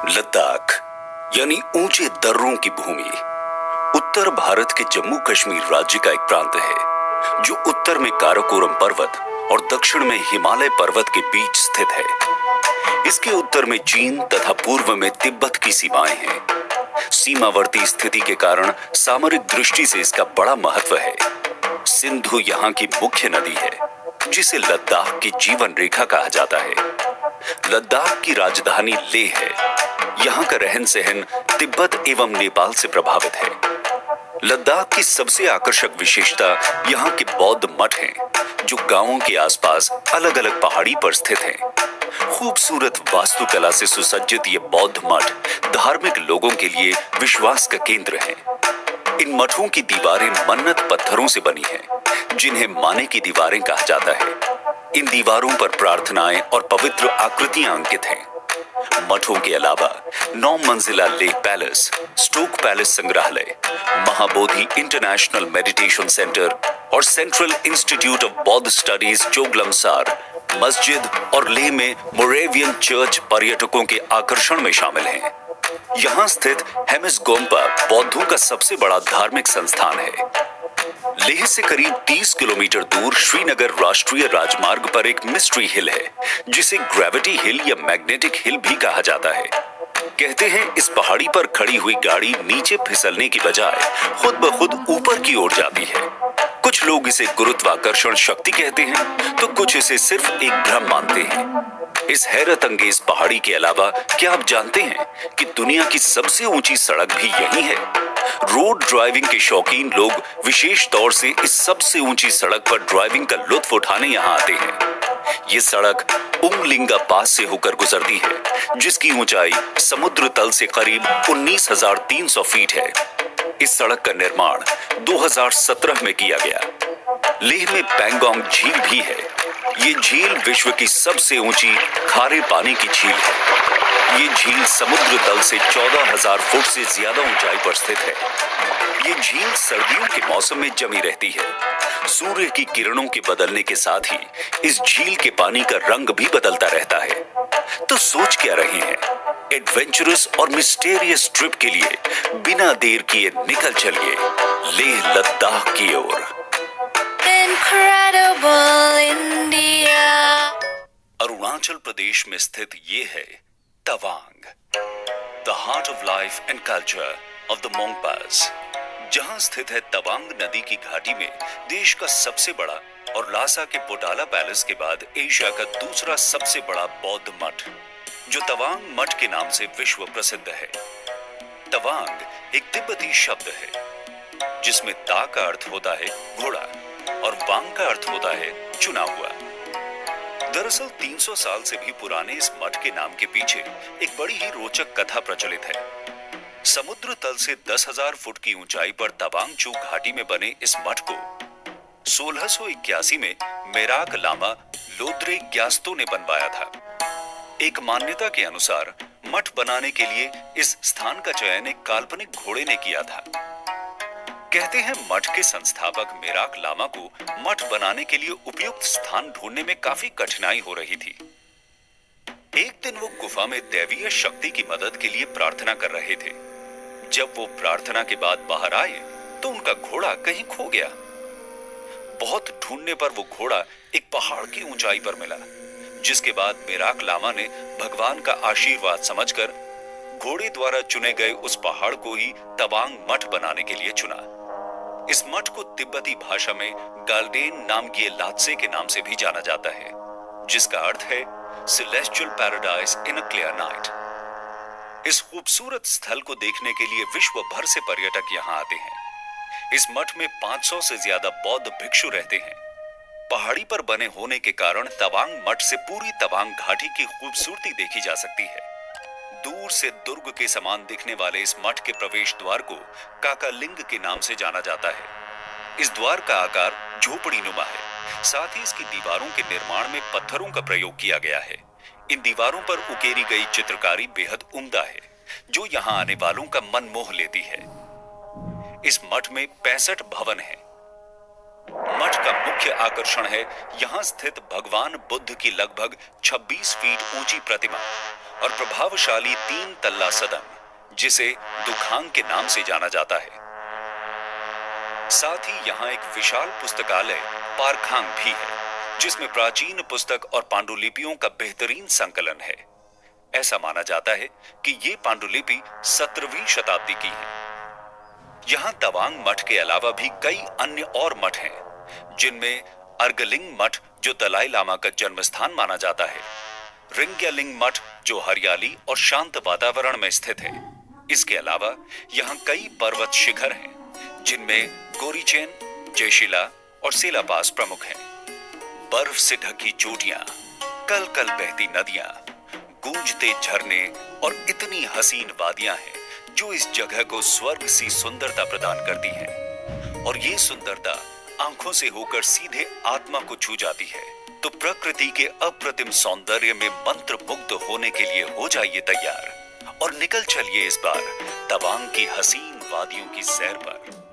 लद्दाख यानी ऊंचे दर्रों की भूमि उत्तर भारत के जम्मू कश्मीर राज्य का एक प्रांत है जो उत्तर में काराकोरम पर्वत और दक्षिण में हिमालय पर्वत के बीच स्थित है। इसके उत्तर में चीन तथा पूर्व में तिब्बत की सीमाएं हैं। सीमावर्ती स्थिति के कारण सामरिक दृष्टि से इसका बड़ा महत्व है। सिंधु यहाँ की मुख्य नदी है जिसे लद्दाख की जीवन रेखा कहा जाता है। लद्दाख की राजधानी लेह है। यहाँ का रहन सहन तिब्बत एवं नेपाल से प्रभावित है। लद्दाख की सबसे आकर्षक विशेषता यहाँ के बौद्ध मठ हैं, जो गांवों के आसपास अलग अलग पहाड़ी पर स्थित हैं। खूबसूरत वास्तुकला से सुसज्जित ये बौद्ध मठ धार्मिक लोगों के लिए विश्वास का केंद्र हैं। इन मठों की दीवारें मन्नत पत्थरों से बनी हैं, जिन्हें माने की दीवारें कहा जाता है। इन दीवारों पर प्रार्थनाएं और पवित्र आकृतियां अंकित हैं। मठों के अलावा 9 मंजिला लेह पैलेस, स्टोक पैलेस संग्रहालय, महाबोधि इंटरनेशनल मेडिटेशन सेंटर और सेंट्रल इंस्टीट्यूट ऑफ बौद्ध स्टडीज जोगलमसार, मस्जिद और लेह में मोरेवियन चर्च पर्यटकों के आकर्षण में शामिल हैं। यहाँ स्थित हेमिस गोम्पा बौद्धों का सबसे बड़ा धार्मिक संस्थान है। लेह से करीब 30 किलोमीटर दूर श्रीनगर राष्ट्रीय राजमार्ग पर एक मिस्ट्री हिल है, जिसे ग्रेविटी हिल या मैग्नेटिक हिल भी कहा जाता है। कहते हैं इस पहाड़ी पर खड़ी हुई गाड़ी नीचे फिसलने की बजाय खुद ब खुद ऊपर की ओर जाती है। कुछ लोग इसे गुरुत्वाकर्षण शक्ति कहते हैं, तो कुछ इसे सिर्फ एक भ्रम मानते हैं। इस हैरत अंगेज पहाड़ी के अलावा क्या आप जानते हैं कि दुनिया की सबसे ऊंची सड़क भी यही है? रोड ड्राइविंग के शौकीन लोग विशेष तौर से इस सबसे ऊंची सड़क पर ड्राइविंग का लुत्फ उठाने यहाँ आते हैं। ये सड़क उमलिंगा पास से होकर गुजरती है, जिसकी ऊंचाई समुद्र तल से करीब 19,300 फीट है। इस सड़क का निर्माण 2017 में किया गया। लेह में पैंगोंग झील भी है। ये झील विश्व की सबसे ऊंची खारे पानी की झील है। ये झील समुद्र तल से 14,000 फुट से ज्यादा ऊंचाई पर स्थित है। ये झील सर्दियों के मौसम में जमी रहती है। सूर्य की किरणों के बदलने के साथ ही इस झील के पानी का रंग भी बदलता रहता है। तो सोच क्या रहे हैं? एडवेंचरस और मिस्टेरियस ट्रिप के लिए बिना देर किए निकल चलिए लेह लद्दाख की ओर। अरुणाचल प्रदेश में स्थित ये है Tawang, the heart of life and culture of the Monpas. जहां स्थित है तवांग नदी की घाटी में देश का सबसे बड़ा और लासा के पोटाला पैलेस के बाद एशिया का दूसरा सबसे बड़ा बौद्ध मठ, जो तवांग मठ के नाम से विश्व प्रसिद्ध है। तवांग एक तिब्बती शब्द है, जिसमें ता का अर्थ होता है घोड़ा और वांग का अर्थ होता है चुना हुआ। दरअसल 300 साल से भी पुराने इस मठ के नाम के पीछे एक बड़ी ही रोचक कथा प्रचलित है। समुद्र तल से 10,000 फुट की ऊंचाई पर तवांग चू घाटी में बने इस मठ को 1681 में मेराक लामा लोद्रे ग्यास्तो ने बनवाया था। एक मान्यता के अनुसार मठ बनाने के लिए इस स्थान का चयन एक काल्पनिक घोड़े ने किया था। कहते हैं मठ के संस्थापक मेराक लामा को मठ बनाने के लिए उपयुक्त स्थान ढूंढने में काफी कठिनाई हो रही थी। एक दिन वो गुफा में दैवीय शक्ति की मदद के लिए प्रार्थना कर रहे थे। जब वो प्रार्थना के बाद बाहर आए तो उनका घोड़ा कहीं खो गया। बहुत ढूंढने पर वो घोड़ा एक पहाड़ की ऊंचाई पर मिला, जिसके बाद मेराक लामा ने भगवान का आशीर्वाद समझकर घोड़े द्वारा चुने गए उस पहाड़ को ही तवांग मठ बनाने के लिए चुना। इस मठ को तिब्बती भाषा में गाल्डेन नामग्ये लात्से के नाम से भी जाना जाता है, जिसका अर्थ है celestial paradise in a clear night. इस खूबसूरत स्थल को देखने के लिए विश्व भर से पर्यटक यहाँ आते हैं। इस मठ में 500 से ज्यादा बौद्ध भिक्षु रहते हैं। पहाड़ी पर बने होने के कारण तवांग मठ से पूरी तवांग घाटी की खूबसूरती देखी जा सकती है। दूर से दुर्ग के समान दिखने वाले इस मठ के प्रवेश द्वार को काकालिंग के नाम से जाना जाता है। इस द्वार का आकार झोपड़ी नुमा है। साथ ही इसकी दीवारों के निर्माण में पत्थरों का प्रयोग किया गया है। इन दीवारों पर उकेरी गई चित्रकारी बेहद उम्दा है, जो यहाँ आने वालों का मन मोह लेती है। इस मठ में 65 भवन हैं। मठ का मुख्य आकर्षण है यहाँ स्थित भगवान बुद्ध की लगभग 26 फीट ऊंची प्रतिमा और प्रभावशाली 3 तल्ला सदन, जिसे दुखांग के नाम से जाना जाता है। साथ ही यहाँ एक विशाल पुस्तकालय पारखांग भी है, जिसमें प्राचीन पुस्तक और पांडुलिपियों का बेहतरीन संकलन है। ऐसा माना जाता है कि ये पांडुलिपि 17वीं शताब्दी की है। यहाँ तवांग मठ के अलावा भी कई अन्य और मठ हैं, जिनमें अर्गलिंग मठ जो दलाई लामा का जन्म स्थान माना जाता है, रिंग्यालिंग मठ जो हरियाली और शांत वातावरण में स्थित है। इसके अलावा यहाँ कई पर्वत शिखर हैं, जिनमें गोरीचेन, जयशिला और सेलापास प्रमुख हैं। बर्फ से ढकी चोटियां, कल कल बहती नदियां, गूंजते झरने और इतनी हसीन वादियां हैं जो इस जगह को स्वर्ग सी सुंदरता प्रदान करती है। और ये सुंदरता आंखों से होकर सीधे आत्मा को छू जाती है। तो प्रकृति के अप्रतिम सौंदर्य में मंत्रमुग्ध होने के लिए हो जाइए तैयार और निकल चलिए इस बार तवांग की हसीन वादियों की सैर पर।